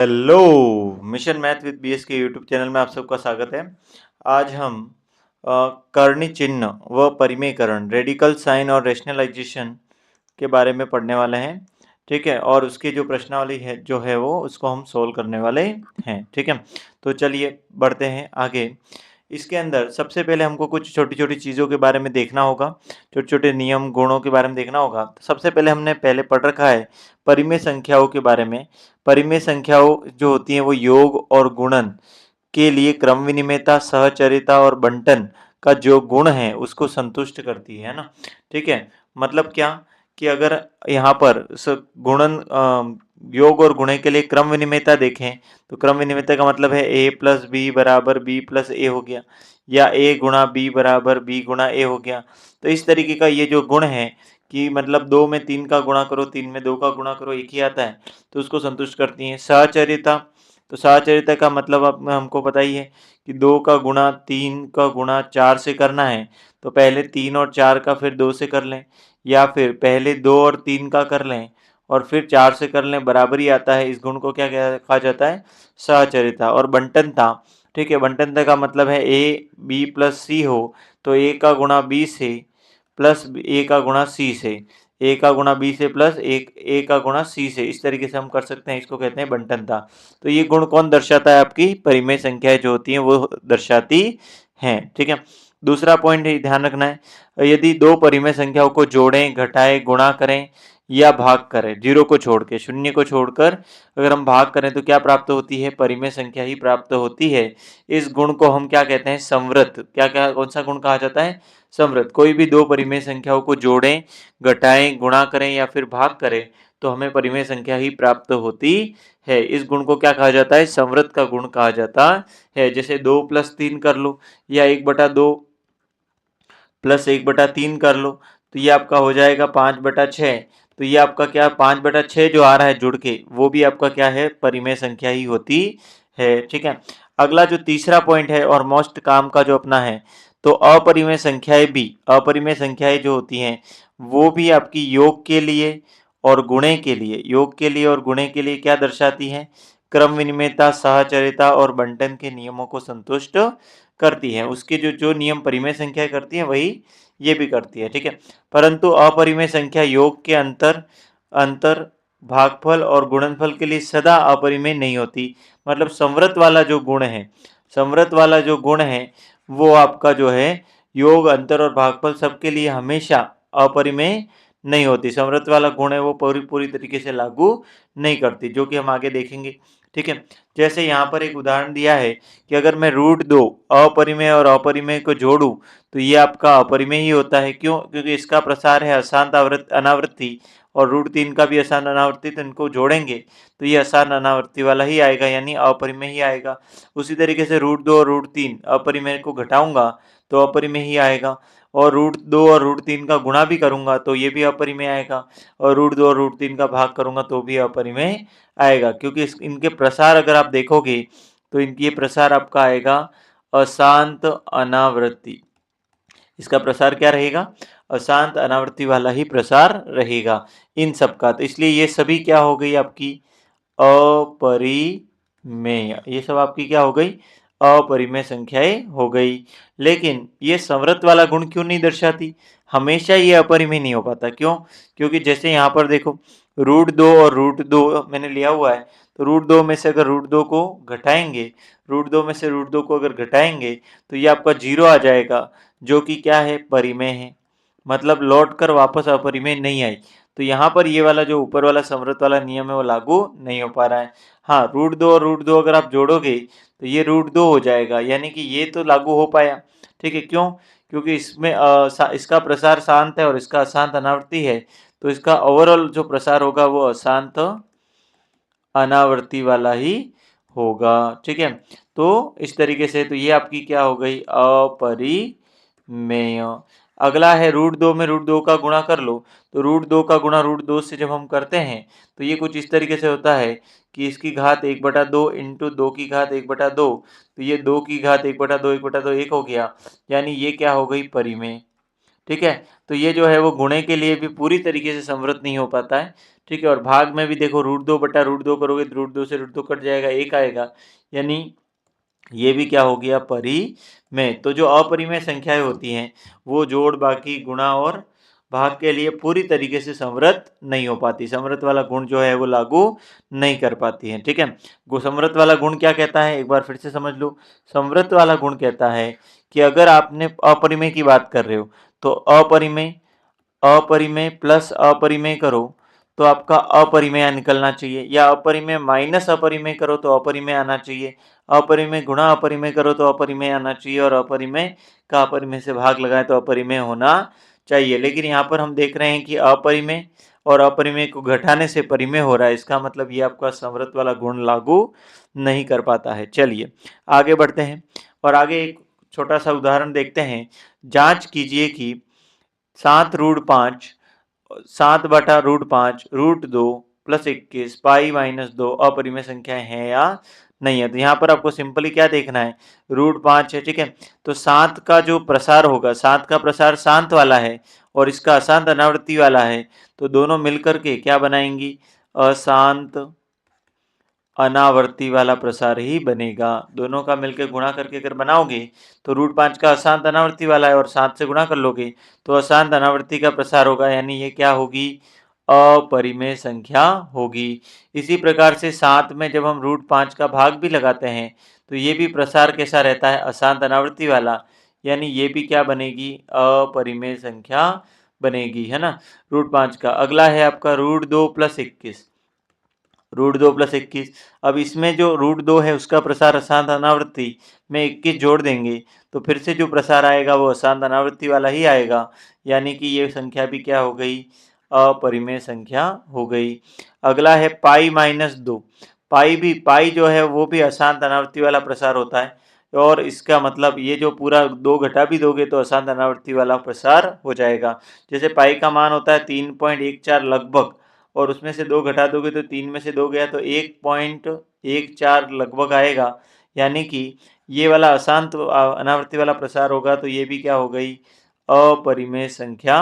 Hello, mission math with BS के YouTube channel में आप सबका स्वागत है। आज हम करनी चिन्ह व परिमेयकरण, रेडिकल साइन और रेशनलाइजेशन के बारे में पढ़ने वाले हैं। ठीक है, और उसकी जो प्रश्नावली है जो है वो उसको हम सोल्व करने वाले हैं। ठीक है, तो चलिए बढ़ते हैं आगे। इसके अंदर सबसे पहले हमको कुछ छोटी-छोटी चीज़ों के बारे में देखना होगा, छोटे-छोटे नियम, गुणों के बारे में देखना होगा। तो सबसे पहले हमने पहले पढ़ रखा है परिमेय संख्याओं के बारे में। परिमेय संख्याओं जो होती हैं वो योग और गुणन के लिए क्रम विनिमेयता, सहचरिता और बंटन का जो गुण है उसको संतुष्ट करती है ना। ठीक है, मतलब क्या कि अगर यहाँ पर गुणन योग और गुणे के लिए क्रम विनिमेयता देखें तो क्रम विनिमेयता का मतलब है a प्लस बी बराबर बी प्लस ए हो गया, या a गुणा बी बराबर बी गुणा ए हो गया। तो इस तरीके का ये जो गुण है कि मतलब 2 में 3 का गुणा करो, 3 में 2 का गुणा करो, एक ही आता है, तो उसको संतुष्ट करती हैं। सहचरिता, तो सहचरिता का मतलब अब हमको पता ही है कि 2 का गुणा 3 का गुणा 4 से करना है, तो पहले 3 और 4 का फिर 2 से कर लें, या फिर पहले 2 और 3 का कर लें और फिर 4 से कर लें, बराबर ही आता है। इस गुण को क्या कहा जाता है? सहचरिता। और बंटनता, ठीक है, बंटनता का मतलब है ए बी प्लस सी हो तो ए का गुणा बी से प्लस ए का गुणा सी से, ए का गुणा बी से प्लस एक ए का गुणा सी से, इस तरीके से हम कर सकते हैं। इसको कहते हैं बंटनता। तो ये गुण कौन दर्शाता है? आपकी परिमेय संख्याएं जो होती हैं वो दर्शाती हैं। ठीक है, दूसरा पॉइंट ध्यान रखना है, यदि दो परिमेय संख्याओं को जोड़ें, घटाएं, गुणा करें या भाग करें, जीरो को छोड़ के, शून्य को छोड़कर अगर हम भाग करें तो क्या प्राप्त होती है? परिमेय संख्या ही प्राप्त होती है। इस गुण को हम क्या कहते हैं? संवृत। क्या क्या कौन सा गुण कहा जाता है? संवृत। कोई भी दो परिमेय संख्याओं को जोड़ें, घटाएं, गुणा करें या फिर भाग करें तो हमें परिमेय संख्या ही प्राप्त होती है। इस गुण को क्या कहा जाता है? संवृत का गुण कहा जाता है। जैसे 2 प्लस 3 कर लो, या 1/2 प्लस 1/3 कर लो, तो ये आपका हो जाएगा 5/6। तो ये आपका क्या, 5/6 जो आ रहा है जुड़ के, वो भी आपका क्या है? परिमेय संख्या ही होती है। ठीक है, अगला जो तीसरा पॉइंट है और मोस्ट काम का जो अपना है, तो अपरिमेय संख्याएं भी, अपरिमेय संख्याएं जो होती हैं वो भी आपकी योग के लिए और गुणे के लिए, योग के लिए और गुणे के लिए क्या दर्शाती हैं? क्रम विनिमेयता, सहचरिता और बंटन के नियमों को संतुष्ट करती है। उसके जो जो नियम परिमेय संख्या करती है वही ये भी करती है। ठीक है, परंतु अपरिमेय संख्या योग के अंतर अंतर भागफल और गुणनफल के लिए सदा अपरिमेय नहीं होती। मतलब संवृत वाला जो गुण है, संवृत वाला जो गुण है वो आपका जो है योग, अंतर और भागफल सबके लिए हमेशा अपरिमेय नहीं होती। संवृत वाला गुण है वो पूरी पूरी तरीके से लागू नहीं करती, जो कि हम आगे देखेंगे। ठीक है, जैसे यहाँ पर एक उदाहरण दिया है कि अगर मैं √2 अपरिमेय और अपरिमेय को जोड़ूं तो ये आपका अपरिमेय ही होता है। क्यों? क्योंकि इसका प्रसार है अशांत अनावृत्ति और √3 का भी अशांत अनावृत्ति, तो इनको जोड़ेंगे तो ये अशांत अनावृत्ति वाला ही आएगा, यानी अपरिमेय ही आएगा। उसी तरीके से √2 और √3 अपरिमेय को घटाऊंगा तो अपरिमेय ही आएगा, और √2 और √3 का गुणा भी करूंगा तो ये भी अपरिमेय आएगा, और √2 और √3 का भाग करूंगा तो भी अपरिमेय आएगा। क्योंकि इनके प्रसार अगर आप देखोगे तो इनकी ये प्रसार आपका आएगा अशांत अनावृत्ति। इसका प्रसार क्या रहेगा? अशांत अनावृत्ति वाला ही प्रसार रहेगा इन सब का। तो इसलिए ये सभी क्या हो गई आपकी? अपरिमेय। ये सब आपकी क्या हो गई? अपरिमेय संख्याएं हो गई। लेकिन ये संवृत वाला गुण क्यों नहीं दर्शाती? हमेशा ये अपरिमेय नहीं हो पाता। क्यों? क्योंकि जैसे यहाँ पर देखो, √2 और √2 मैंने लिया हुआ है, तो √2 में से अगर √2 को घटाएंगे, √2 में से √2 को अगर घटाएंगे तो ये आपका 0 आ जाएगा, जो कि क्या है? परिमेय है। मतलब लौट कर वापस अपरिमेय नहीं आई। तो यहाँ पर ये वाला जो ऊपर वाला संवृत वाला नियम है वो लागू नहीं हो पा रहा है। हाँ, √2 और √2 अगर आप जोड़ोगे तो ये √2 हो जाएगा, यानी कि ये तो लागू हो पाया। ठीक है, क्यों? क्योंकि इसमें इसका प्रसार शांत है और इसका अशांत अनावृत्ति है, तो इसका ओवरऑल जो प्रसार होगा वो अशांत अनावृत्ति वाला ही होगा। ठीक है, तो इस तरीके से तो ये आपकी क्या हो गई? अपरिमेय। अगला है √2 में √2 का गुणा कर लो, तो √2 का गुणा √2 से जब हम करते हैं तो ये कुछ इस तरीके से होता है कि इसकी घात 1/2 इंटू 2 की घात 1/2, तो ये 2 की घात 1/2 1/2 1 हो गया, यानी ये क्या हो गई? परिमेय। ठीक है। तो ये जो है वो गुणे के लिए भी पूरी तरीके से संवृत नहीं हो पाता है, ठीक है। और भाग में भी देखो √2/√2 करोगे तो √2 से √2 कट जाएगा, 1 आएगा, यानी ये भी क्या हो गया, परिमेय। तो जो अपरिमेय संख्याएं होती हैं वो जोड़, बाकी, गुणा और भाग के लिए पूरी तरीके से संवृत नहीं हो पाती, संवृत वाला गुण जो है वो लागू नहीं कर पाती है, ठीक है। संवृत वाला गुण क्या कहता है, एक बार फिर से समझ लो। संवृत वाला गुण कहता है कि अगर आपने अपरिमेय की बात कर रहे हो तो अपरिमेय अपरिमेय प्लस अपरिमेय करो तो आपका अपरिमेय निकलना चाहिए, या अपरिमेय माइनस अपरिमेय करो तो अपरिमेय आना चाहिए, अपरिमेय गुणा अपरिमेय करो तो अपरिमेय आना चाहिए, और अपरिमेय का अपरिमेय से भाग लगाए तो अपरिमेय होना चाहिए। लेकिन यहाँ पर हम देख रहे हैं कि अपरिमेय और अपरिमेय को घटाने से परिमेय हो रहा है, इसका मतलब ये आपका संवृत वाला गुण लागू नहीं कर पाता है। चलिए आगे बढ़ते हैं और आगे एक छोटा सा उदाहरण देखते हैं। जांच कीजिए कि 7√5 7/√5 √2 प्लस 21 पाई-2 अपरिमेय संख्याएं हैं या नहीं है। तो यहाँ पर आपको सिंपली क्या देखना है, √5 है, ठीक है। तो 7 का जो प्रसार होगा, 7 का प्रसार शांत वाला है और इसका अशांत अनावृत्ति वाला है, तो दोनों मिलकर के क्या बनाएंगी, अशांत अनावर्ती वाला प्रसार ही बनेगा। दोनों का मिलकर गुणा करके अगर बनाओगे तो √5 का अशांत अनावर्ती वाला है और 7 से गुणा कर लोगे तो अशांत अनावर्ती का प्रसार होगा, यानी ये क्या होगी, अपरिमेय संख्या होगी। इसी प्रकार से 7 में जब हम √5 का भाग भी लगाते हैं तो ये भी प्रसार कैसा रहता है, अशांत अनावर्ती वाला, यानी ये भी क्या बनेगी, अपरिमेय संख्या बनेगी, है ना। √5 का अगला है आपका √2 प्लस 21, √2 प्लस 21। अब इसमें जो √2 है उसका प्रसार अशांत अनावृत्ति में 21 जोड़ देंगे तो फिर से जो प्रसार आएगा वो अशांत अनावृत्ति वाला ही आएगा, यानी कि ये संख्या भी क्या हो गई, अपरिमेय संख्या हो गई। अगला है पाई-2, पाई जो है वो भी अशांत अनावृत्ति वाला प्रसार होता है, और इसका मतलब ये जो पूरा 2 घटा भी दोगे तो अशांत अनावृत्ति वाला प्रसार हो जाएगा। जैसे पाई का मान होता है 3.14 लगभग, और उसमें से 2 घटा दोगे तो 3 में से 2 गया तो 1.14 लगभग आएगा, यानी कि ये वाला अशांत अनावृत्ति वाला प्रसार होगा, तो ये भी क्या हो गई, अपरिमेय संख्या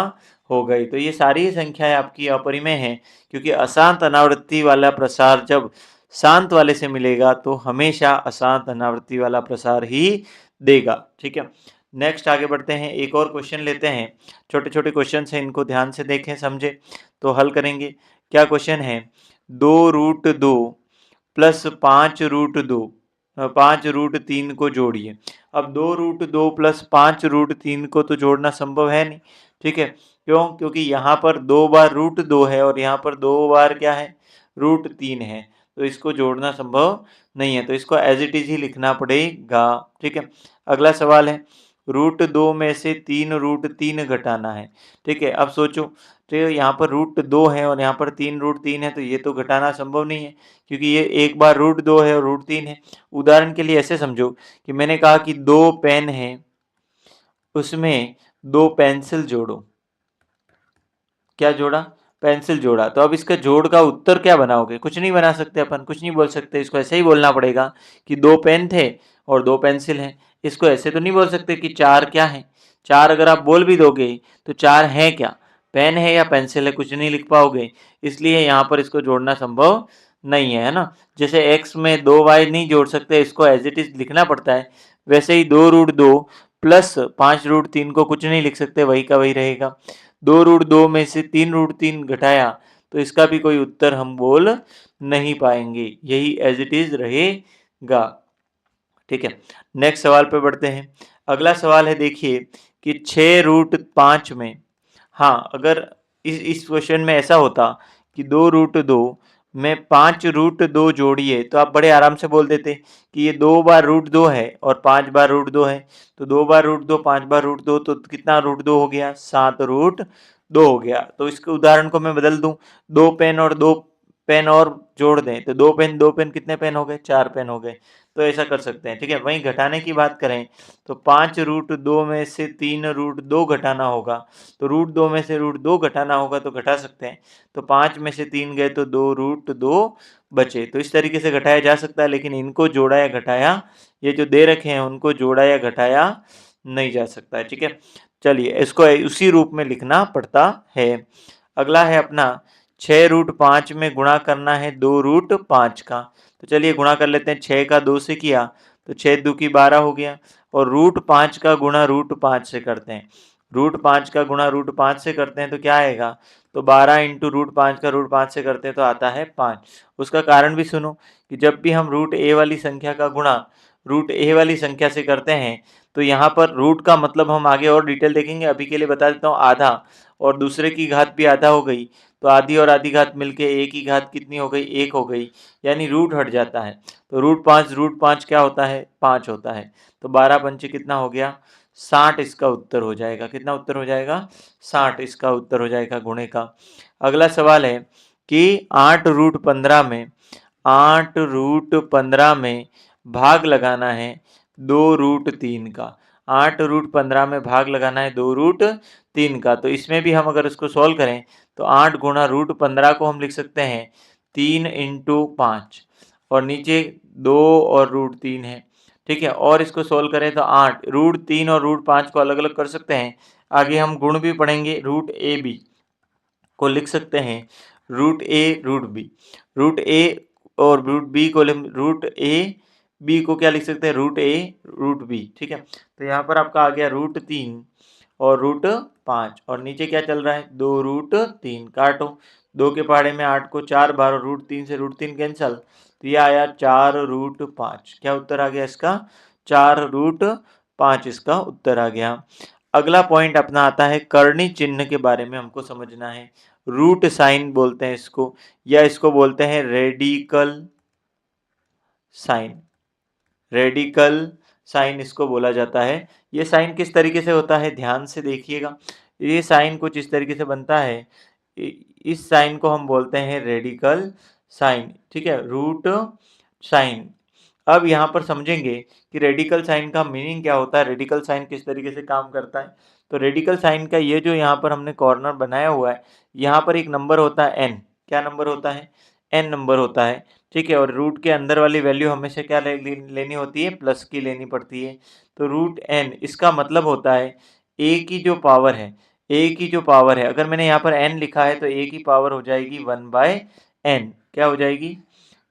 हो गई। तो ये सारी संख्याएं आपकी अपरिमेय हैं, क्योंकि अशांत अनावृत्ति वाला प्रसार जब शांत वाले से मिलेगा तो हमेशा अशांत अनावृत्ति वाला प्रसार ही देगा, ठीक है। नेक्स्ट आगे बढ़ते हैं, एक और क्वेश्चन लेते हैं। छोटे छोटे क्वेश्चन हैं, इनको ध्यान से देखें, समझे तो हल करेंगे। क्या क्वेश्चन है, 2√2 प्लस 5√2 5√3 को जोड़िए। अब 2√2 प्लस 5√3 को तो जोड़ना संभव है नहीं, ठीक है। क्यों, क्योंकि यहाँ पर 2 बार √2 है और यहाँ पर 2 बार क्या है, √3 है, तो इसको जोड़ना संभव नहीं है, तो इसको एज इट इज ही लिखना पड़ेगा, ठीक है। अगला सवाल है, √2 में से 3√3 घटाना है, ठीक है। अब सोचो, तो यहाँ पर √2 है और यहाँ पर 3√3 है, तो ये तो घटाना संभव नहीं है, क्योंकि ये एक बार √2 है और √3 है। उदाहरण के लिए ऐसे समझो कि मैंने कहा कि 2 पेन है, उसमें 2 पेंसिल जोड़ो। क्या जोड़ा, पेंसिल जोड़ा। तो अब इसका जोड़ का उत्तर क्या बनाओगे, कुछ नहीं बना सकते अपन, कुछ नहीं बोल सकते, इसको ऐसे ही बोलना पड़ेगा कि 2 पेन थे और 2 पेंसिल हैं। इसको ऐसे तो नहीं बोल सकते कि 4 क्या है, 4 अगर आप बोल भी दोगे तो 4 है क्या, पेन है या पेंसिल है, कुछ नहीं लिख पाओगे। इसलिए यहाँ पर इसको जोड़ना संभव नहीं है ना। जैसे x में 2y नहीं जोड़ सकते, इसको एज इट इज लिखना पड़ता है, वैसे ही 2√2 प्लस 5√3 को कुछ नहीं लिख सकते, वही का वही रहेगा। 2√2 में से 3√3 घटाया तो इसका भी कोई उत्तर हम बोल नहीं पाएंगे, यही एज इट इज रहेगा, ठीक है। नेक्स्ट सवाल पे बढ़ते हैं। अगला सवाल है, देखिए कि 6√5 में, हाँ अगर इस क्वेश्चन में ऐसा होता कि 2√2 में 5√2 जोड़िए तो आप बड़े आराम से बोल देते कि ये 2 बार √2 है और 5 बार √2 है, तो 2 बार √2 5 बार √2 तो कितना √2 हो गया, 7√2 हो गया। तो इसके उदाहरण को मैं बदल दूं, 2 पेन और 2 पेन और जोड़ दें तो 2 पेन कितने पेन हो गए, 4 पेन हो गए। तो ऐसा कर सकते हैं, ठीक है। वहीं घटाने की बात करें तो 5√2 में से 3√2 घटाना होगा, तो √2 में से √2 घटाना होगा तो घटा सकते हैं, तो 5 में से 3 गए तो 2√2 बचे। तो इस तरीके से घटाया जा सकता है, लेकिन इनको जोड़ा या घटाया, ये जो दे रखे हैं उनको जोड़ा या घटाया नहीं जा सकता है, ठीक है। चलिए इसको उसी रूप में लिखना पड़ता है। अगला है अपना 6 रूट 5 में गुणा करना है 2 रूट 5 का। तो चलिए गुणा कर लेते हैं। 6 का 2 से किया तो 6 दो की 12 हो गया, और रूट 5 का गुणा रूट 5 से करते हैं। रूट 5 का गुणा रूट 5 से करते हैं तो क्या आएगा, तो 12 इंटू रूट 5 का रूट 5 से करते हैं तो आता है 5। उसका कारण भी सुनो कि जब भी हम रूट ए वाली संख्या का गुणा रूट ए वाली संख्या से करते हैं तो यहाँ पर रूट का मतलब हम आगे और डिटेल देखेंगे। अभी के लिए बता देता हूँ आधा, और दूसरे की घात भी आधा हो गई, तो आधी और आधी घात मिलके ए की घात कितनी हो गई, 1 हो गई, यानी रूट हट जाता है। तो रूट 5 क्या होता है, 5 होता है। तो 12 पंचे कितना हो गया, 60 इसका उत्तर हो जाएगा। कितना उत्तर हो जाएगा, 60 इसका उत्तर हो जाएगा गुणे का। अगला सवाल है कि 8 रूट 15 में 8 रूट 15 में भाग लगाना है 2 रूट 3 का। 8 रूट 15 में भाग लगाना है 2 रूट 3 का। तो इसमें भी हम अगर इसको सॉल्व करें तो 8 गुणा रूट 15 को हम लिख सकते हैं 3 इंटू 5, और नीचे 2 और रूट 3 है। ठीक है, और इसको सॉल्व करें तो 8 रूट 3 और रूट 5 को अलग अलग कर सकते हैं। आगे हम गुण भी पढ़ेंगे, रूट ए बी को लिख सकते हैं रूट ए रूट बी। रूट ए और रूट बी को रूट ए बी को क्या लिख सकते हैं, रूट ए रूट बी। ठीक है, तो यहाँ पर आपका आ गया रूट 3 और रूट 5, और नीचे क्या चल रहा है, 2 रूट 3। काटो, 2 के पहाड़े में 8 को 4 बार, और रूट 3 से रूट 3 कैंसल, तो ये आया 4 रूट 5। क्या उत्तर आ गया इसका, 4 रूट 5 इसका उत्तर आ गया। अगला पॉइंट अपना आता है कर्णी चिन्ह के बारे में हमको समझना है। रूट साइन बोलते हैं इसको, या इसको बोलते हैं रेडिकल साइन। रेडिकल साइन इसको बोला जाता है। ये साइन किस तरीके से होता है, ध्यान से देखिएगा। ये साइन कुछ इस तरीके से बनता है, इस साइन को हम बोलते हैं रेडिकल साइन। ठीक है, रूट साइन। अब यहाँ पर समझेंगे कि रेडिकल साइन का मीनिंग क्या होता है, रेडिकल साइन किस तरीके से काम करता है। तो रेडिकल साइन का ये जो यहाँ पर हमने कॉर्नर बनाया हुआ है, यहाँ पर एक नंबर होता है n। क्या नंबर होता है, n नंबर होता है। ठीक है, और रूट के अंदर वाली वैल्यू हमेशा क्या लेनी होती है, प्लस की लेनी पड़ती है। तो रूट n इसका मतलब होता है a की जो पावर है, a की जो पावर है, अगर मैंने यहाँ पर n लिखा है तो a की पावर हो जाएगी 1/n। क्या हो जाएगी,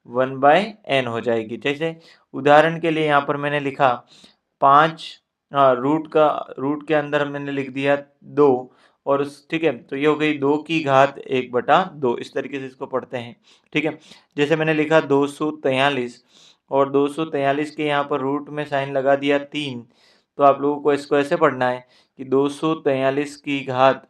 1/n हो जाएगी। जैसे उदाहरण के लिए यहाँ पर मैंने लिखा 5, रूट के अंदर मैंने लिख दिया 2, और ठीक है, तो ये हो गई 2 की घात 1/2। इस तरीके से इसको पढ़ते हैं। ठीक है, जैसे मैंने लिखा 243, और 243 के यहाँ पर रूट में साइन लगा दिया 3, तो आप लोगों को इसको ऐसे पढ़ना है कि 243 की घात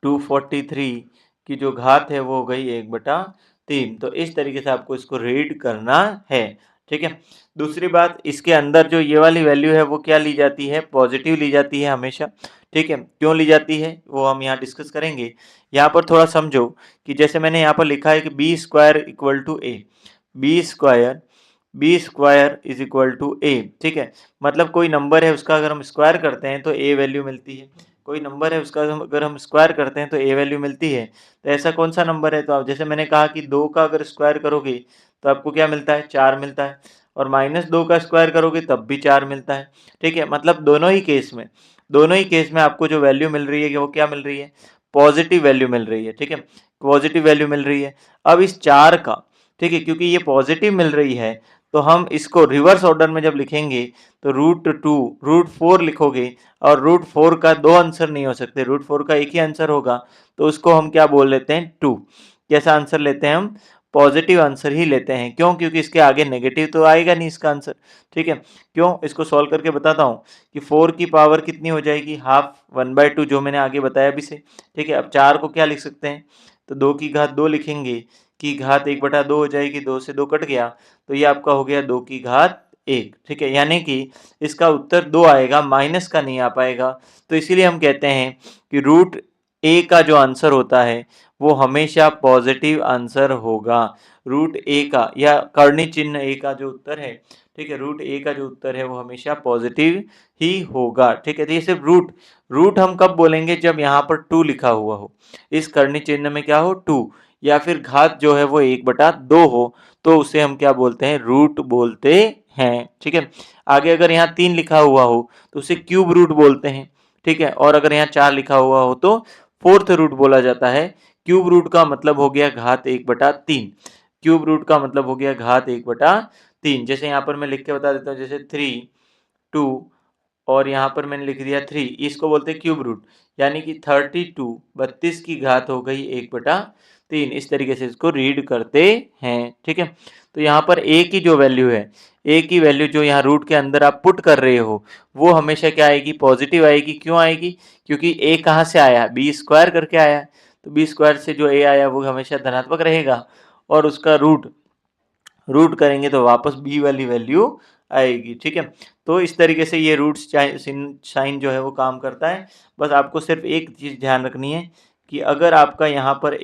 243 की जो घात है वो हो गई 1/3। तो इस तरीके से आपको इसको रीड करना है। ठीक है, दूसरी बात, इसके अंदर जो ये वाली वैल्यू है वो क्या ली जाती है, पॉजिटिव ली जाती है हमेशा। ठीक है, क्यों ली जाती है वो हम यहाँ डिस्कस करेंगे। यहाँ पर थोड़ा समझो कि जैसे मैंने यहाँ पर लिखा है कि B square equal to A, B square is equal to A. ठीक है, मतलब कोई नंबर है उसका अगर हम स्क्वायर करते हैं तो ए वैल्यू मिलती है, कोई नंबर है उसका अगर हम स्क्वायर करते हैं तो ए वैल्यू मिलती है। तो ऐसा कौन सा नंबर है, तो आप जैसे मैंने कहा कि 2 का अगर स्क्वायर करोगे तो आपको क्या मिलता है, 4 मिलता है, और -2 का स्क्वायर करोगे तब भी 4 मिलता है। ठीक है, मतलब दोनों ही केस में आपको जो वैल्यू मिल रही है वो क्या मिल रही है, पॉजिटिव वैल्यू मिल रही है। ठीक है, पॉजिटिव वैल्यू मिल रही है। अब इस 4 का, ठीक है, क्योंकि ये पॉजिटिव मिल रही है तो हम इसको रिवर्स ऑर्डर में जब लिखेंगे तो √4 लिखोगे, और √4 का 2 आंसर नहीं हो सकते, √4 का एक ही आंसर होगा, तो उसको हम क्या बोल लेते हैं, 2। कैसा आंसर लेते हैं हम, पॉजिटिव आंसर ही लेते हैं। क्यों, क्योंकि इसके आगे नेगेटिव तो आएगा नहीं इसका आंसर। ठीक है, क्यों, इसको सॉल्व करके बताता हूँ कि 4 की पावर कितनी हो जाएगी, हाफ, 1/2, जो मैंने आगे बताया अभी से। ठीक है, अब 4 को क्या लिख सकते हैं, तो 2 की घात 2 लिखेंगे, की घात 1/2 हो जाएगी, 2 से 2 कट गया, तो ये आपका हो गया 2 की घात 1। ठीक है, यानी कि इसका उत्तर 2 आएगा, माइनस का नहीं आ पाएगा। तो इसीलिए हम कहते हैं कि रूट ए का जो आंसर होता है वो हमेशा पॉजिटिव आंसर होगा। रूट ए का या कर्णी चिन्ह ए का जो उत्तर है, ठीक है, रूट ए का जो उत्तर है वो हमेशा पॉजिटिव ही होगा। ठीक है, तो ये सिर्फ रूट हम कब बोलेंगे, जब यहाँ पर 2 लिखा हुआ हो, इस कर्णी चिन्ह में क्या हो, 2, या फिर घात जो है वो 1/2 हो, तो उसे हम क्या बोलते हैं, रूट बोलते हैं। ठीक है, आगे अगर यहाँ 3 लिखा हुआ हो तो उसे क्यूब रूट बोलते हैं। ठीक है। और अगर यहाँ 4 लिखा हुआ हो तो फोर्थ रूट बोला जाता है। क्यूब रूट का मतलब हो गया घात 1/3। क्यूब रूट का मतलब हो गया घात 1/3। जैसे यहाँ पर मैं लिख के बता देता हूँ, जैसे 3, 2 और यहाँ पर मैंने लिख दिया 3, इसको बोलते हैं क्यूब रूट, यानी कि 32 की घात हो गई 1/3। इस तरीके से इसको रीड करते हैं। ठीक है। तो यहाँ पर a की जो वैल्यू है, a की वैल्यू जो यहाँ रूट के अंदर आप पुट कर रहे हो, वो हमेशा क्या आएगी? पॉजिटिव आएगी। क्यों आएगी? क्योंकि a कहाँ से आया? b स्क्वायर करके आया, तो b स्क्वायर से जो a आया वो हमेशा धनात्मक रहेगा, और उसका रूट करेंगे तो वापस b वाली वैल्यू आएगी। ठीक है। तो इस तरीके से ये रूट साइन जो है वो काम करता है। बस आपको सिर्फ एक चीज़ ध्यान रखनी है कि अगर आपका यहाँ पर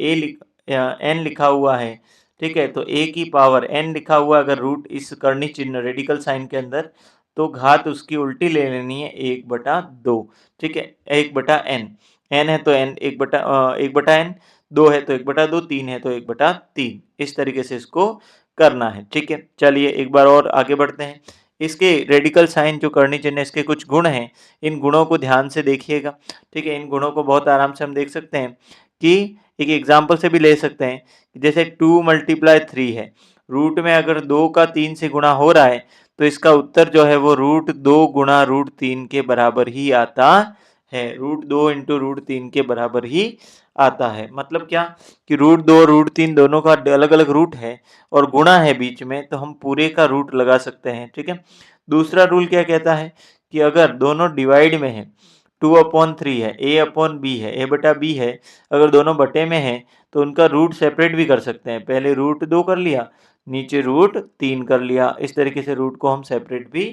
n लिखा हुआ है, ठीक है, तो a की पावर n लिखा हुआ अगर रूट इस कर्णी चिन्ह रेडिकल साइन के अंदर, तो घात उसकी उल्टी ले लेनी है 1/2। ठीक है, 1/n। n है तो n 1/n, 2 है तो 1/2, 3 है तो 1/3। इस तरीके से इसको करना है। ठीक है। चलिए एक बार और आगे बढ़ते हैं। इसके रेडिकल साइन जो करनी चाहिए, इसके कुछ गुण हैं, इन गुणों को ध्यान से देखिएगा। ठीक है। इन गुणों को बहुत आराम से हम देख सकते हैं कि एक एग्जाम्पल से भी ले सकते हैं। जैसे 2 × 3 है, रूट में अगर 2 का 3 से गुणा हो रहा है तो इसका उत्तर जो है वो √2 × √3 के बराबर ही आता है। √2 × √3 के बराबर ही आता है। मतलब क्या कि √2 √3 दोनों का अलग अलग रूट है और गुणा है बीच में, तो हम पूरे का रूट लगा सकते हैं। ठीक है। दूसरा रूल क्या कहता है कि अगर दोनों डिवाइड में है, 2/3 है, a/b है, a/b है, अगर दोनों बटे में है तो उनका रूट सेपरेट भी कर सकते हैं। पहले √2 कर लिया, नीचे √3 कर लिया। इस तरीके से रूट को हम सेपरेट भी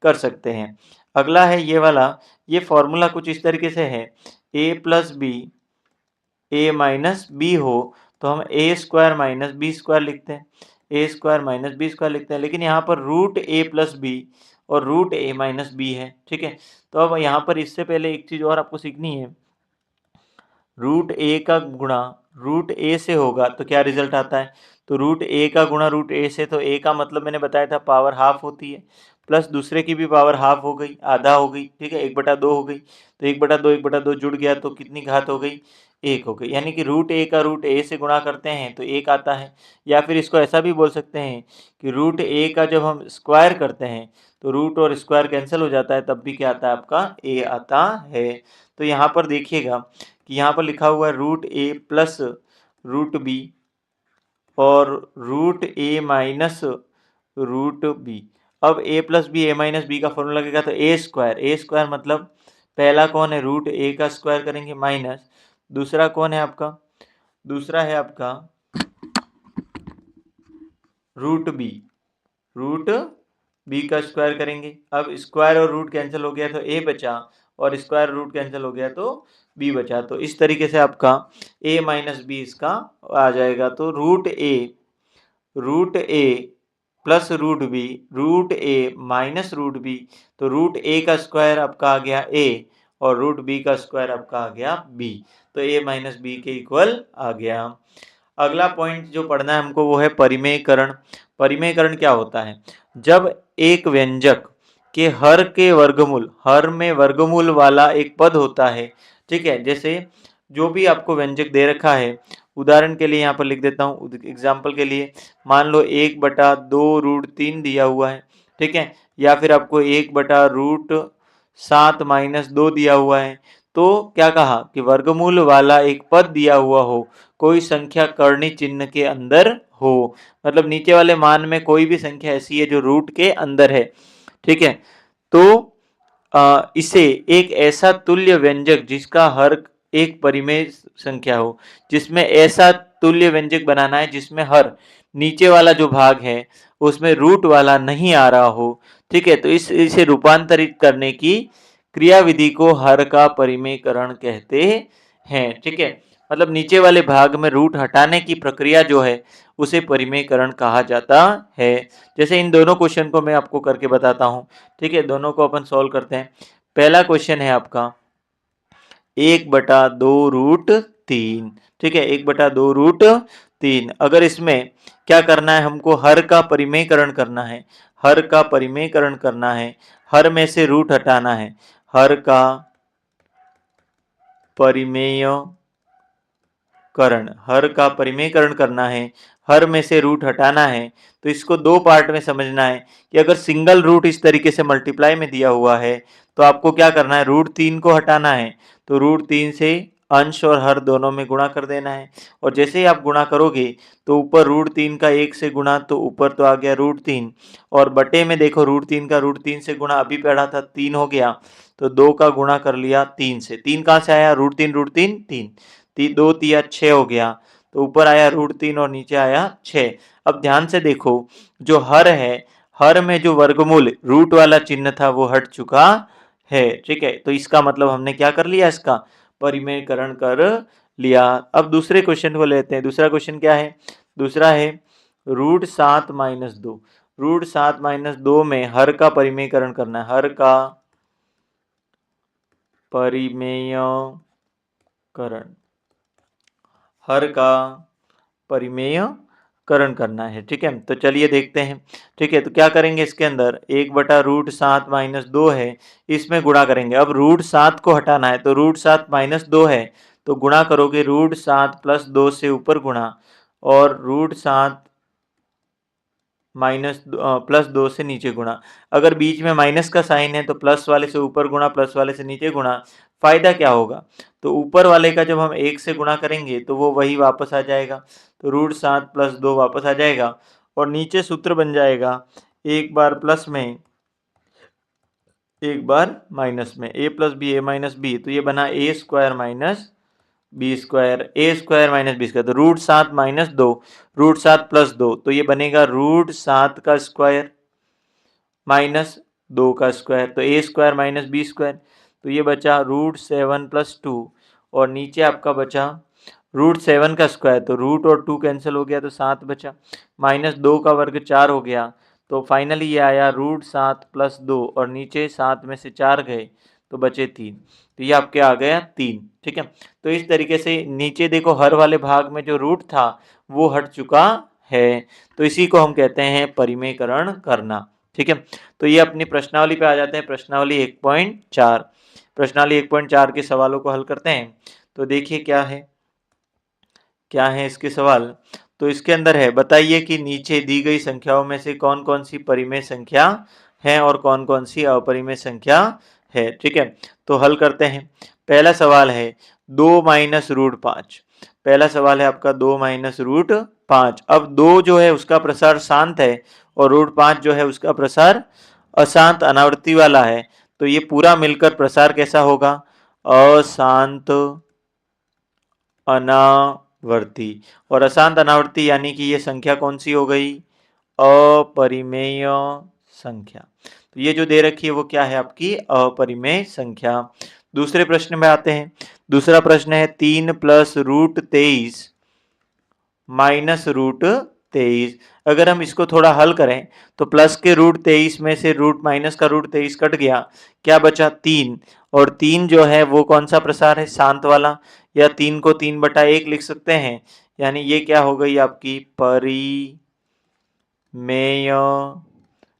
कर सकते हैं। अगला है ये वाला, ये फॉर्मूला कुछ इस तरीके से है, a + b a - b हो तो हम a² - b² लिखते हैं, a² - b² लिखते हैं। लेकिन यहाँ पर √a + b और √a - b है। ठीक है। तो अब यहाँ पर इससे पहले एक चीज़ और आपको सीखनी है, √a का गुणा √a से होगा तो क्या रिजल्ट आता है? तो √a का गुणा √a से, तो a का मतलब मैंने बताया था पावर हाफ होती है, प्लस दूसरे की भी पावर हाफ हो गई, आधा हो गई। ठीक है, 1/2 हो गई, तो 1/2 1/2 जुड़ गया तो कितनी घात हो गई? 1 हो गई। यानी कि √a का √a से गुणा करते हैं तो 1 आता है। या फिर इसको ऐसा भी बोल सकते हैं कि √a का जब हम स्क्वायर करते हैं तो रूट और स्क्वायर कैंसिल हो जाता है, तब भी क्या आता है? आपका a आता है। तो यहाँ पर देखिएगा कि यहाँ पर लिखा हुआ है √a + √b और √a - √b। अब a + b a - b का फॉर्मूला लगेगा तो a² मतलब पहला कौन है? √a का स्क्वायर करेंगे माइनस, दूसरा कौन है आपका? दूसरा है आपका √b, √b का स्क्वायर करेंगे। अब स्क्वायर और रूट कैंसिल हो गया तो a बचा, और स्क्वायर रूट कैंसिल हो गया तो b बचा। तो इस तरीके से आपका a - b इसका आ जाएगा। तो √a + √b, √a - √b, तो √a का स्क्वायर आपका आ गया a और √b का स्क्वायर आपका आ गया b। तो a - b के इक्वल आ गया। अगला पॉइंट जो पढ़ना है हमको वो है परिमेयकरण। परिमेयकरण क्या होता है? जब एक व्यंजक के हर में वर्गमूल वाला एक पद होता है। ठीक है। जैसे जो भी आपको व्यंजक दे रखा है, उदाहरण के लिए यहाँ पर लिख देता हूँ एग्जाम्पल के लिए, मान लो 1/2 √3 दिया हुआ है। ठीक है। या फिर आपको 1/√7 - 2 दिया हुआ है। तो क्या कहा कि वर्गमूल वाला एक पद दिया हुआ हो, कोई संख्या कर्णी चिन्ह के अंदर हो, मतलब नीचे वाले मान में कोई भी संख्या ऐसी है जो रूट के अंदर है। ठीक है। तो इसे एक ऐसा तुल्य व्यंजक जिसका हर एक परिमेय संख्या हो, जिसमें ऐसा तुल्य व्यंजक बनाना है जिसमें हर नीचे वाला जो भाग है उसमें रूट वाला नहीं आ रहा हो। ठीक है। तो इसे रूपांतरित करने की क्रियाविधि को हर का परिमेयकरण कहते हैं। ठीक है। मतलब नीचे वाले भाग में रूट हटाने की प्रक्रिया जो है उसे परिमेयकरण कहा जाता है। जैसे इन दोनों क्वेश्चन को मैं आपको करके बताता हूँ। ठीक है। दोनों को अपन सॉल्व करते हैं। पहला क्वेश्चन है आपका 1/2 √3। ठीक है, 1/2 √3। अगर इसमें क्या करना है हमको? हर का परिमेयकरण करना है। हर का परिमेयकरण करना है, हर में से रूट हटाना है। हर का परिमेयकरण, हर का परिमेयकरण करना है, हर में से रूट हटाना है। तो इसको दो पार्ट में समझना है कि अगर सिंगल रूट इस तरीके से मल्टीप्लाई में दिया हुआ है तो आपको क्या करना है, √3 को हटाना है। तो √3 से अंश और हर दोनों में गुणा कर देना है। और जैसे ही आप गुणा करोगे तो ऊपर √3 का 1 से गुणा, तो ऊपर तो आ गया √3, और बटे में देखो √3 का √3 से गुणा अभी पढ़ा था 3 हो गया, तो 2 का गुणा कर लिया 3 से। 3 कहाँ से आया, √3 3, 2 तिया 6 हो गया, तो ऊपर आया √3 और नीचे आया 6। अब ध्यान से देखो, जो हर है, हर में जो वर्गमूल रूट वाला चिन्ह था वो हट चुका है। ठीक है, तो इसका मतलब हमने क्या कर लिया, इसका परिमेयकरण कर लिया। अब दूसरे क्वेश्चन को लेते हैं। दूसरा क्वेश्चन क्या है, दूसरा है √7 - 2। √7 - 2 में हर का परिमेयकरण करना है, हर का परिमेयकरण, हर का परिमेयकरण करना है। ठीक है, तो चलिए देखते हैं। ठीक है, तो क्या करेंगे, इसके अंदर 1/√7 - 2 है, इसमें गुणा करेंगे। अब √7 को हटाना है, तो √7 - 2 है, तो गुणा करोगे √7 + 2 से ऊपर गुणा, और √7 प्लस 2 से नीचे गुणा। अगर बीच में माइनस का साइन है तो प्लस वाले से ऊपर गुणा, प्लस वाले से नीचे गुणा। फायदा क्या होगा, तो ऊपर वाले का जब हम 1 से गुणा करेंगे तो वो वही वापस आ जाएगा, तो √7 + 2 वापस आ जाएगा, और नीचे सूत्र बन जाएगा, एक बार प्लस में एक बार माइनस में, a + b a - b, तो ये बना a² - b², a² - b², तो √7 - 2, √7 + 2, तो ये बनेगा √7 का स्क्वायर माइनस 2 का स्क्वायर, तो a² - b², तो ये बचा √7 + 2, और नीचे आपका बचा √7 का स्क्वायर, तो रूट और 2 कैंसिल हो गया तो 7 बचा, -2 का वर्ग 4 हो गया, तो फाइनली ये आया √7 + 2, और नीचे 7 में से 4 गए तो बचे 3, तो ये आपके आ गया 3। ठीक है, तो इस तरीके से नीचे देखो हर वाले भाग में जो रूट था वो हट चुका है, तो इसी को हम कहते हैं परिमेयकरण करना। ठीक है, तो ये अपनी प्रश्नावली पे आ जाते हैं। प्रश्नावली 1.4, प्रश्नावली 1.4 के सवालों को हल करते हैं। तो देखिए क्या है, क्या है इसके सवाल। तो इसके अंदर है, बताइए कि नीचे दी गई संख्याओं में से कौन कौन सी परिमेय संख्या है और कौन कौन सी अपरिमेय संख्या है। ठीक है, तो हल करते हैं। पहला सवाल है 2 - √5। पहला सवाल है आपका 2 - √5। अब 2 जो है उसका प्रसार शांत है, और √5 जो है उसका प्रसार अशांत अनावृत्ति वाला है, तो ये पूरा मिलकर प्रसार कैसा होगा, अशांत अनावर्ती। और अशांत अनावर्ती यानी कि ये संख्या कौन सी हो गई, अपरिमेय संख्या। तो ये जो दे रखी है वो क्या है, आपकी अपरिमेय संख्या। दूसरे प्रश्न में आते हैं। दूसरा प्रश्न है 3 + √23 -√23। अगर हम इसको थोड़ा हल करें तो प्लस के √23 में से रूट माइनस का √23 कट गया, क्या बचा 3, और 3 जो है वो कौन सा प्रसार है, शांत वाला, या 3 को 3/1 लिख सकते हैं, यानी ये क्या हो गई आपकी परिमेय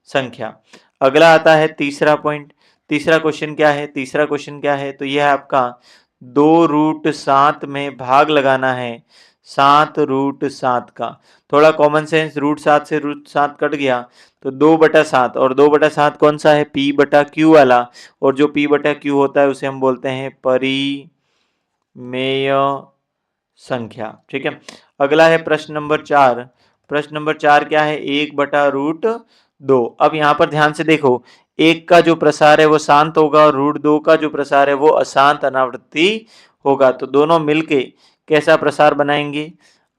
संख्या। अगला आता है तीसरा पॉइंट। तीसरा क्वेश्चन क्या है, तीसरा क्वेश्चन क्या है, तो यह है आपका 2√7 में भाग लगाना है 7√7 का। थोड़ा कॉमन सेंस, √7 से √7 कट गया तो 2/7, और 2/7 कौन सा है, p/q वाला, और जो p/q होता है उसे हम बोलते हैं परिमेय संख्या। ठीक है, अगला है प्रश्न नंबर 4। प्रश्न नंबर 4 क्या है, 1/√2। अब यहाँ पर ध्यान से देखो, 1 का जो प्रसार है वो शांत होगा, और √2 का जो प्रसार है वो अशांत अनावृत्ति होगा, तो दोनों मिलके कैसा प्रसार बनाएंगे,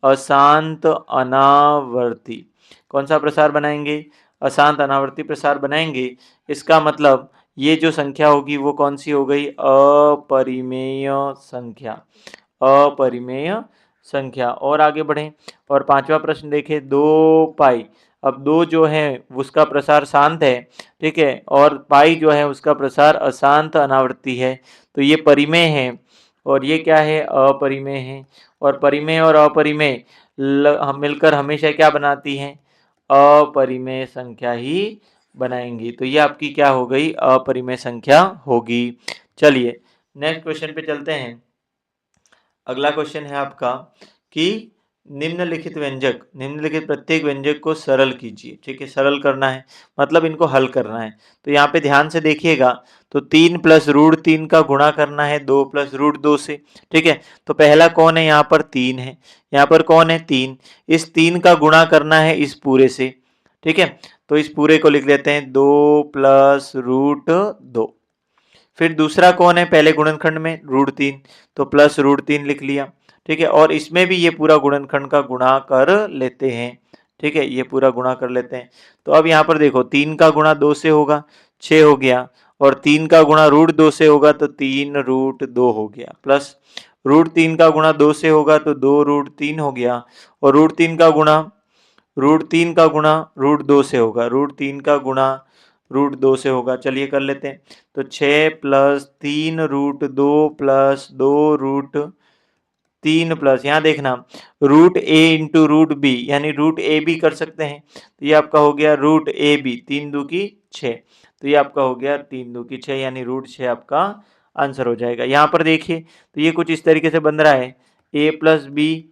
अशांत अनावर्ती। कौन सा प्रसार बनाएंगे, अशांत अनावर्ती प्रसार बनाएंगे। इसका मतलब ये जो संख्या होगी वो कौन सी हो गई, अपरिमेय संख्या, अपरिमेय संख्या। और आगे बढ़ें, और पांचवा प्रश्न देखें, 2π। अब 2 जो है उसका प्रसार शांत है, ठीक है, और पाई जो है उसका प्रसार अशांत अनावृत्ति है, तो ये परिमेय है, और ये क्या है, अपरिमेय है। और परिमेय और अपरिमेय हम मिलकर हमेशा क्या बनाती हैं, अपरिमेय संख्या ही बनाएंगी। तो ये आपकी क्या हो गई, अपरिमेय संख्या होगी। चलिए नेक्स्ट क्वेश्चन पे चलते हैं। अगला क्वेश्चन है आपका कि निम्नलिखित प्रत्येक व्यंजक को सरल कीजिए। ठीक है, सरल करना है मतलब इनको हल करना है। तो यहाँ पे ध्यान से देखिएगा, तो 3 प्लस रूट 3 का गुणा करना है 2 प्लस रूट 2 से। ठीक है, तो पहला कौन है, यहाँ पर 3 है, यहाँ पर कौन है 3, इस 3 का गुणा करना है इस पूरे से। ठीक है, तो इस पूरे को लिख लेते हैं 2 प्लस रूट 2। फिर दूसरा कौन है पहले गुणनखंड में, रूट 3, तो प्लस रूट 3 लिख लिया। ठीक है, और इसमें भी ये पूरा गुणनखंड का गुणा कर लेते हैं। ठीक है, ये पूरा गुणा कर लेते हैं। तो अब यहाँ पर देखो 3 का गुणा 2 से होगा 6 हो गया, और 3 का गुणा रूट 2 से होगा तो 3 रूट 2 हो गया, प्लस रूट 3 का गुणा 2 से होगा तो 2 रूट 3 हो गया, और रूट 3 का गुणा रूट 2 से होगा, रूट 3 का गुणा रूट 2 से होगा। चलिए कर लेते हैं, तो 6 plus 3 root 2 plus 2 root 3 plus, यहाँ देखना root A into root B, यानी रूट ए बी कर सकते हैं, तो ये आपका हो गया रूट ए बी, 3 दू की 6, तो ये आपका हो गया 3 दू की 6, यानी रूट 6 आपका आंसर हो जाएगा। यहाँ पर देखिए तो ये कुछ इस तरीके से बन रहा है, A plus B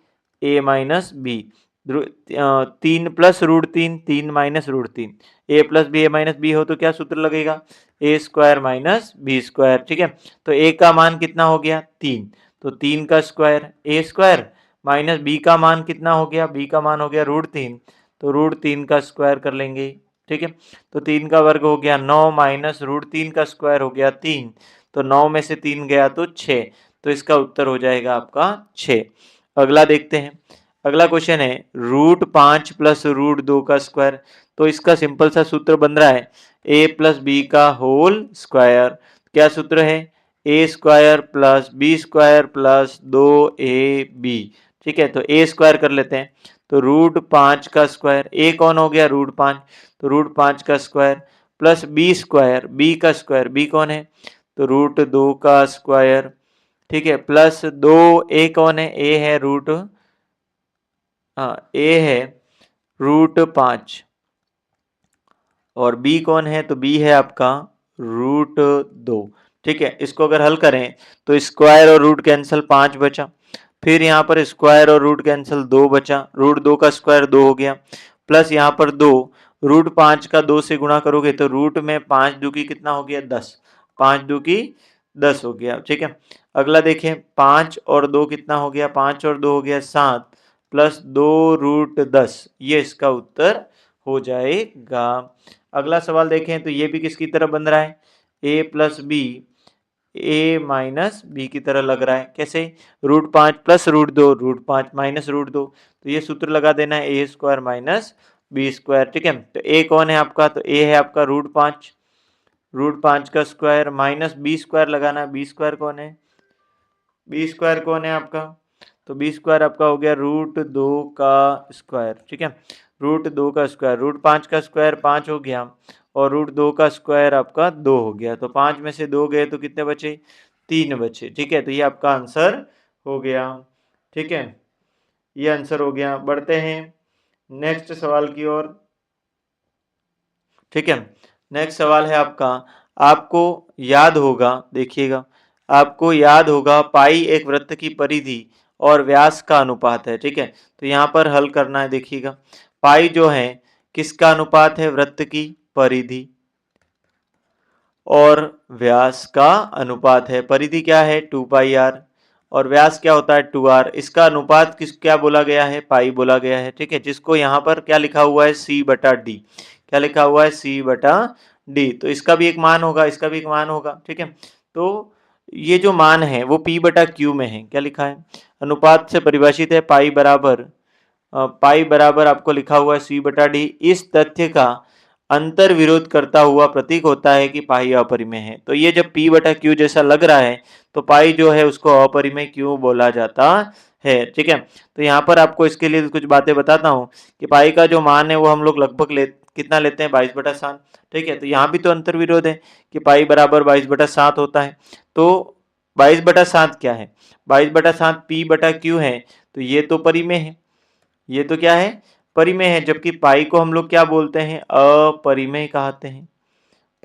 A minus B, 3 plus root 3 3 minus root 3, A plus B A minus B हो तो क्या सूत्र लगेगा, A square minus B square. ठीक है, तो ए का मान कितना हो गया 3, तो 3 का स्क्वायर ए स्क्वायर, माइनस बी का मान कितना हो गया, बी का मान हो गया रूट 3, तो रूट 3 का स्क्वायर कर लेंगे। ठीक है, तो 3 का वर्ग हो गया 9, माइनस रूट 3 का स्क्वायर हो गया 3, तो 9 में से 3 गया तो 6, तो इसका उत्तर हो जाएगा आपका 6। अगला देखते हैं, अगला क्वेश्चन है रूट 5 प्लस रूट 2 का स्क्वायर। तो इसका सिंपल सा सूत्र बन रहा है ए प्लस बी का होल स्क्वायर। क्या सूत्र है, A square plus B square plus 2ab। ठीक है, तो ए स्क्वायर कर लेते हैं, तो रूट 5 का स्क्वायर, ए कौन हो गया रूट 5, तो रूट 5 का square plus B square, B का स्क्वायर, बी कौन है, तो रूट 2 का स्क्वायर। ठीक है, प्लस 2, ए कौन है, ए है रूट, हाँ ए है रूट 5, और बी कौन है, तो बी है आपका रूट 2। ठीक है, इसको अगर हल करें तो स्क्वायर और रूट कैंसिल 5 बचा, फिर यहाँ पर स्क्वायर और रूट कैंसिल 2 बचा, रूट 2 का स्क्वायर 2 हो गया, प्लस यहाँ पर 2, रूट 5 का 2 से गुणा करोगे तो रूट में 5 दू की कितना हो गया 10, 5 दू की 10 हो गया। ठीक है, अगला देखें 5 और 2 कितना हो गया, 5 और 2 हो गया 7, प्लस 2 रूट 10, ये इसका उत्तर हो जाएगा। अगला सवाल देखें तो ये भी किसकी तरह बन रहा है, A plus B A minus B की तरह लग रहा है। कैसे, root 5 plus root 2 root 5 minus root 2, तो ये सूत्र लगा देना है A square minus B square. ठीक है, तो ए कौन है आपका, तो ए है आपका रूट 5 का स्क्वायर माइनस बी स्क्वायर लगाना, बी स्क्वायर कौन है, बी स्क्वायर कौन है आपका, तो बी स्क्वायर आपका हो गया रूट 2 का स्क्वायर। ठीक है, रूट 2 का स्क्वायर, रूट 5 का स्क्वायर 5 हो गया, और रूट 2 का स्क्वायर आपका 2 हो गया, तो 5 में से 2 गए तो कितने बचे, 3 बचे। ठीक है, तो ये आपका आंसर हो गया। ठीक है, ये आंसर हो गया। बढ़ते हैं नेक्स्ट सवाल की ओर। ठीक है, नेक्स्ट सवाल है आपका, आपको याद होगा, देखिएगा, आपको याद होगा पाई एक वृत्त की परिधि और व्यास का अनुपात है। ठीक है, तो यहाँ पर हल करना है, देखिएगा पाई जो है किसका अनुपात है, वृत्त की परिधि और व्यास का अनुपात है। परिधि क्या है 2 पाई आर, और व्यास क्या होता है 2r, इसका अनुपात क्या बोला गया है, पाई बोला गया है। ठीक है, जिसको यहाँ पर क्या लिखा हुआ है c बटा डी, क्या लिखा हुआ है c बटा डी, तो इसका भी एक मान होगा, इसका भी एक मान होगा। ठीक है, तो ये जो मान है वो p बटा क्यू में है, क्या लिखा है, अनुपात से परिभाषित है, पाई बराबर आपको लिखा हुआ है c बटा डी। इस तथ्य का अंतर विरोध करता हुआ प्रतीक होता है कि पाई अपरिमेय है। तो ये जब p बटा क्यू जैसा लग रहा है तो पाई जो है उसको अपरिमेय क्यों बोला जाता है। ठीक है, तो यहाँ पर आपको इसके लिए कुछ बातें बताता हूँ कि पाई का जो मान है वो हम लोग लगभग कितना लेते हैं 22/7। ठीक है, तो यहाँ भी तो अंतर विरोध है कि पाई बराबर 22/7 होता है, तो 22/7 क्या है, 22/7 p बटा क्यू है, तो ये तो परिमेय है, ये तो क्या है परिमेय है, जबकि पाई को हम लोग क्या बोलते हैं, अपरिमेय कहते हैं।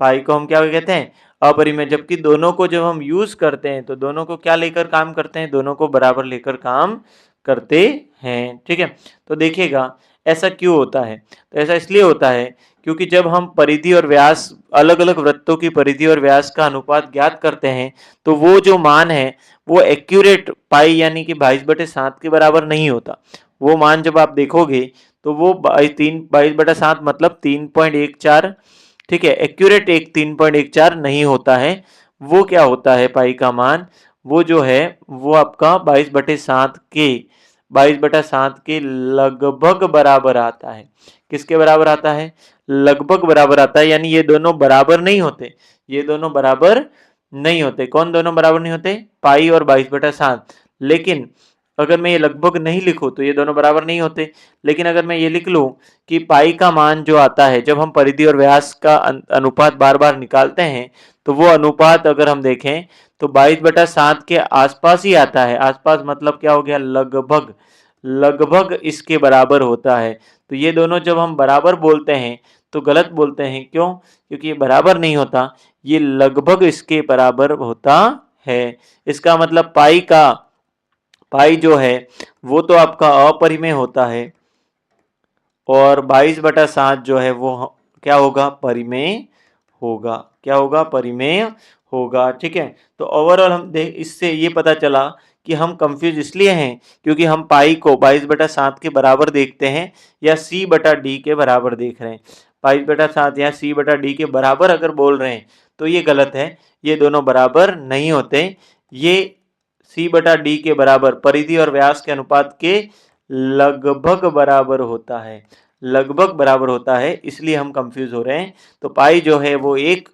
पाई को हम क्या कहते हैं, अपरिमेय, जबकि दोनों को जब हम यूज करते हैं तो दोनों को क्या लेकर काम करते हैं, दोनों को बराबर लेकर काम करते हैं। ठीक है, तो देखिएगा ऐसा क्यों होता है, तो ऐसा इसलिए होता है क्योंकि जब हम परिधि और व्यास, अलग अलग वृत्तों की परिधि और व्यास का अनुपात ज्ञात करते हैं तो वो जो मान है वो एक्यूरेट पाई यानी कि 22/7 के बराबर नहीं होता। वो मान जब आप देखोगे तो वो 22/7 मतलब 3.14, ठीक है, एक्यूरेट एक 3.14 नहीं होता है। वो क्या होता है पाई का मान, वो जो है वो आपका 22/7 के लगभग बराबर आता है। किसके बराबर आता है, लगभग बराबर आता है, यानी ये दोनों बराबर नहीं होते, ये दोनों बराबर नहीं होते। कौन दोनों बराबर नहीं होते, पाई और 22/7। लेकिन अगर मैं ये लगभग नहीं लिखूं तो ये दोनों बराबर नहीं होते। लेकिन अगर मैं ये लिख लूं कि पाई का मान जो आता है जब हम परिधि और व्यास का अनुपात बार बार निकालते हैं तो वो अनुपात अगर हम देखें तो 22/7 के आसपास ही आता है। आसपास मतलब क्या हो गया, लगभग, लगभग इसके बराबर होता है। तो ये दोनों जब हम बराबर बोलते हैं तो गलत बोलते हैं, क्यों, क्योंकि ये बराबर नहीं होता, ये लगभग इसके बराबर होता है। इसका मतलब पाई जो है वो तो आपका अपरिमेय होता है और 22/7 जो है वो क्या होगा, परिमेय होगा। क्या होगा, परिमेय होगा। ठीक है, तो ओवरऑल हम देख इससे ये पता चला कि हम कंफ्यूज इसलिए हैं क्योंकि हम पाई को 22/7 के बराबर देखते हैं या C/D के बराबर देख रहे हैं। 22/7 या C/D के बराबर अगर बोल रहे हैं तो ये गलत है, ये दोनों बराबर नहीं होते। ये C/D के बराबर परिधि और व्यास के अनुपात के लगभग बराबर होता है, लगभग बराबर होता है, इसलिए हम कंफ्यूज हो रहे हैं। तो पाई जो है वो एक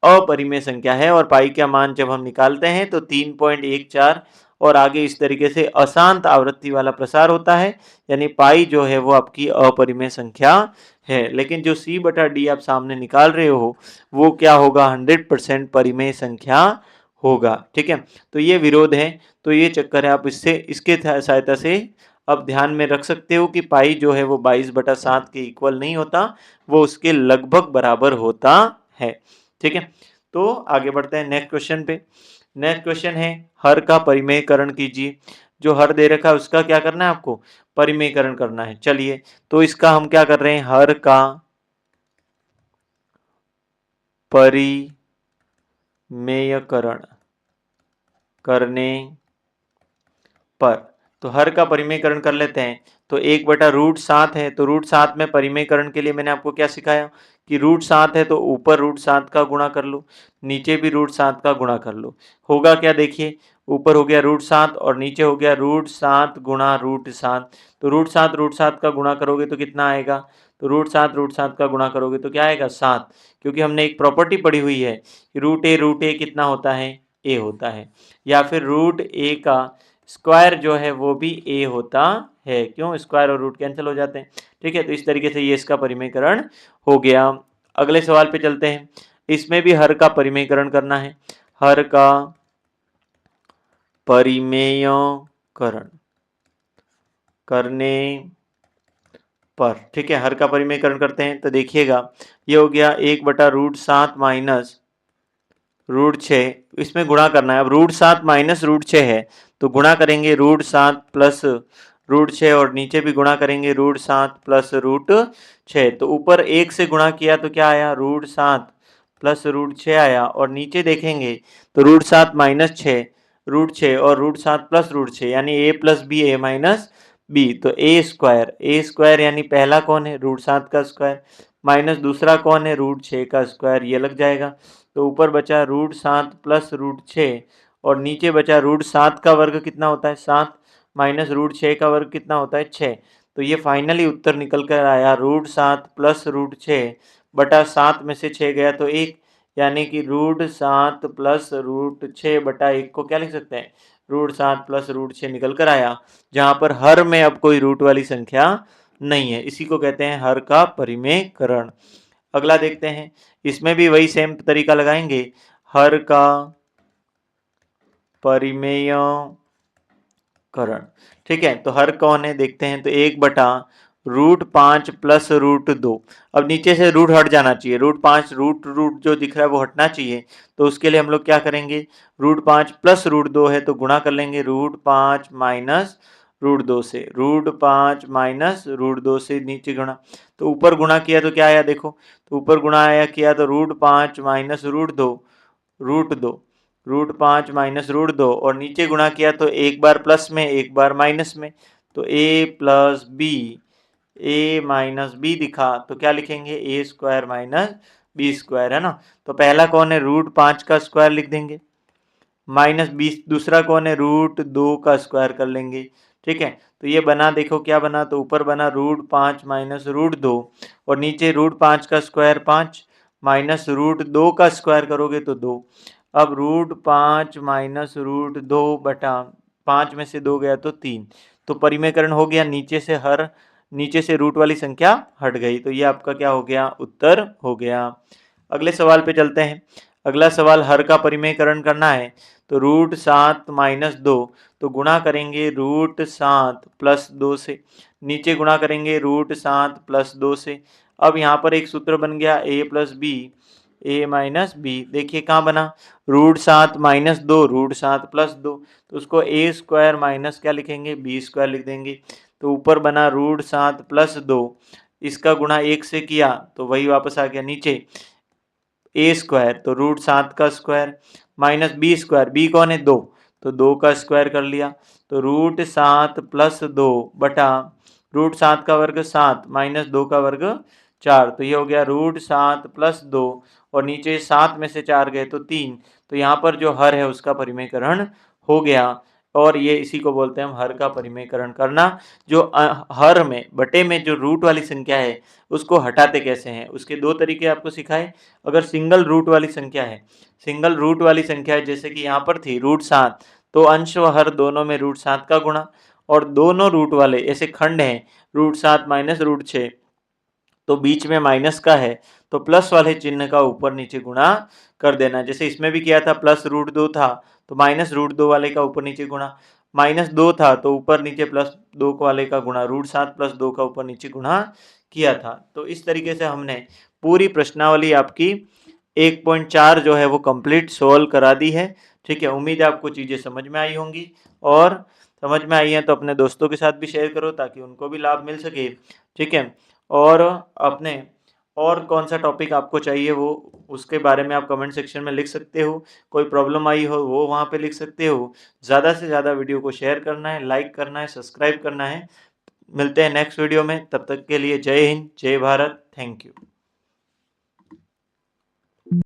अपरिमेय संख्या है और पाई का मान जब हम निकालते हैं तो 3.14 और आगे इस तरीके से अशांत आवृत्ति वाला प्रसार होता है, यानी पाई जो है वो आपकी अपरिमेय संख्या है। लेकिन जो C/D आप सामने निकाल रहे हो वो क्या होगा, 100% परिमेय संख्या होगा। ठीक है, तो ये विरोध है, तो ये चक्कर है, आप इससे इसके सहायता से अब ध्यान में रख सकते हो कि पाई जो है वो 22/7 के इक्वल नहीं होता, वो उसके लगभग बराबर होता है। ठीक है, तो आगे बढ़ते हैं नेक्स्ट क्वेश्चन पे। नेक्स्ट क्वेश्चन है हर का परिमेयकरण कीजिए। जो हर दे रखा है उसका क्या करना है, आपको परिमेयकरण करना है। चलिए, तो इसका हम क्या कर रहे हैं, हर का परिमेयकरण करने पर, तो हर का परिमेयकरण कर लेते हैं। तो 1/√7 है, तो √7 में परिमेयकरण के लिए मैंने आपको क्या सिखाया कि √7 है तो ऊपर √7 का गुणा कर लो, नीचे भी √7 का गुणा कर लो। होगा क्या, देखिए ऊपर हो गया √7 और नीचे हो गया √7 गुणा √7। तो √7 का गुणा करोगे तो कितना आएगा, तो √7 का गुणा करोगे तो क्या आएगा, 7। क्योंकि हमने एक प्रॉपर्टी पढ़ी हुई है कि √a कितना होता है, a होता है, या फिर √a का स्क्वायर जो है वो भी a होता है। क्यों, स्क्वायर और रूट कैंसिल हो जाते हैं। ठीक है, तो इस तरीके से ये इसका परिमेयकरण हो गया। अगले सवाल पे चलते हैं। इसमें भी हर का परिमेयकरण करना है। हर का परिमेयकरण करने पर, ठीक है, हर का परिमेयकरण करते हैं तो देखिएगा ये हो गया 1/√7 माइनस √6, इसमें गुणा करना है। अब √7 माइनस √6 है तो गुणा करेंगे √7 प्लस √6 और नीचे भी गुणा करेंगे √7 प्लस √6। तो ऊपर 1 से गुणा किया तो क्या आया, √7 प्लस √6 आया, और नीचे देखेंगे तो √7 माइनस 6 √6 और √7 प्लस √6 यानी a plus B a minus B. तो a स्क्वायर यानी पहला कौन है, √7 का स्क्वायर, माइनस दूसरा कौन है, √6 का स्क्वायर, ये लग जाएगा। तो ऊपर बचा √7 प्लस √6 और नीचे बचा √7 का वर्ग कितना होता है, 7, माइनस √6 का वर्ग कितना होता है, 6। तो ये फाइनली उत्तर निकल कर आया √7 प्लस √6/7 में से 6 गया तो 1, यानी कि √7 प्लस √6/1 को क्या लिख सकते हैं, √7 प्लस √6 निकल कर आया, जहां पर हर में अब कोई रूट वाली संख्या नहीं है। इसी को कहते हैं हर का परिमेयकरण। अगला देखते हैं, इसमें भी वही सेम तरीका लगाएंगे। हर का परिमेयकरण, ठीक है, तो हर कौन है देखते हैं, तो 1/√7 √5 प्लस √2। अब नीचे से रूट हट जाना चाहिए, √5 रूट रूट जो दिख रहा है वो हटना चाहिए। तो उसके लिए हम लोग क्या करेंगे, √5 प्लस √2 है तो गुणा कर लेंगे √5 माइनस √2 से, √5 माइनस √2 से नीचे गुणा। तो ऊपर गुणा किया तो क्या आया देखो, तो ऊपर गुणा आया किया तो √5 माइनस √2 √5 माइनस √2, और नीचे गुणा किया तो एक बार प्लस में एक बार माइनस में, तो a plus B, a minus B दिखा तो क्या लिखेंगे, a square minus B square, है ना। तो पहला कौन है, √5 का स्क्वायर लिख देंगे, माइनस 20 दूसरा कौन है, √2 का स्क्वायर कर लेंगे। ठीक है, तो ये बना, देखो क्या बना, तो ऊपर बना √5 माइनस √2, और नीचे √5 का स्क्वायर 5 माइनस √2 का स्क्वायर करोगे तो 2। अब √5 माइनस √2 बटा 5 में से 2 गया तो 3। तो परिमेयकरण हो गया, नीचे से रूट वाली संख्या हट गई। तो ये आपका क्या हो गया, उत्तर हो गया। अगले सवाल पे चलते हैं। अगला सवाल, हर का परिमेयकरण करना है। तो √7 माइनस 2, तो गुणा करेंगे √7 प्लस 2 से, नीचे गुणा करेंगे √7 प्लस 2 से। अब यहाँ पर एक सूत्र बन गया a plus B, a minus B. देखिए कहाँ बना, √7 माइनस 2 √7 प्लस 2, तो उसको a स्क्वायर माइनस क्या लिखेंगे, b स्क्वायर लिख देंगे। तो ऊपर बना √7 प्लस 2, इसका गुणा 1 से किया तो वही वापस आ गया नीचे a स्क्वायर, तो √7 का square minus b square, b कौन है 2, तो 2 का स्क्वायर कर लिया। तो √7 प्लस 2 बटा √7 का वर्ग 7 माइनस 2 का वर्ग 4, तो ये हो गया √7 प्लस 2, और नीचे 7 में से 4 गए तो 3। तो यहाँ पर जो हर है उसका परिमेयकरण हो गया, और ये इसी को बोलते हैं हम हर का परिमेयकरण करना। जो हर में बटे में जो रूट वाली संख्या है उसको हटाते कैसे हैं, उसके दो तरीके आपको सिखाए। अगर सिंगल रूट वाली संख्या है, सिंगल रूट वाली संख्या है, जैसे कि यहाँ पर थी √7, तो अंश व हर दोनों में √7 का गुणा, और दोनों रूट वाले ऐसे खंड हैं √7 माइनस √6, तो बीच में माइनस का है तो प्लस वाले चिन्ह का ऊपर नीचे गुणा कर देना। जैसे इसमें भी किया था, प्लस √2 था तो माइनस √2 वाले का ऊपर नीचे गुणा, माइनस 2 था तो ऊपर नीचे प्लस 2 वाले का गुणा, √7 प्लस 2 का ऊपर नीचे गुणा किया था। तो इस तरीके से हमने पूरी प्रश्नावली आपकी 1.4 जो है वो कंप्लीट सोल्व करा दी है। ठीक है, उम्मीद है आपको चीज़ें समझ में आई होंगी, और समझ में आई हैं तो अपने दोस्तों के साथ भी शेयर करो ताकि उनको भी लाभ मिल सके। ठीक है, और अपने और कौन सा टॉपिक आपको चाहिए वो उसके बारे में आप कमेंट सेक्शन में लिख सकते हो। कोई प्रॉब्लम आई हो वो वहाँ पे लिख सकते हो। ज़्यादा से ज़्यादा वीडियो को शेयर करना है, लाइक करना है, सब्सक्राइब करना है। मिलते हैं नेक्स्ट वीडियो में, तब तक के लिए जय हिंद, जय भारत, थैंक यू।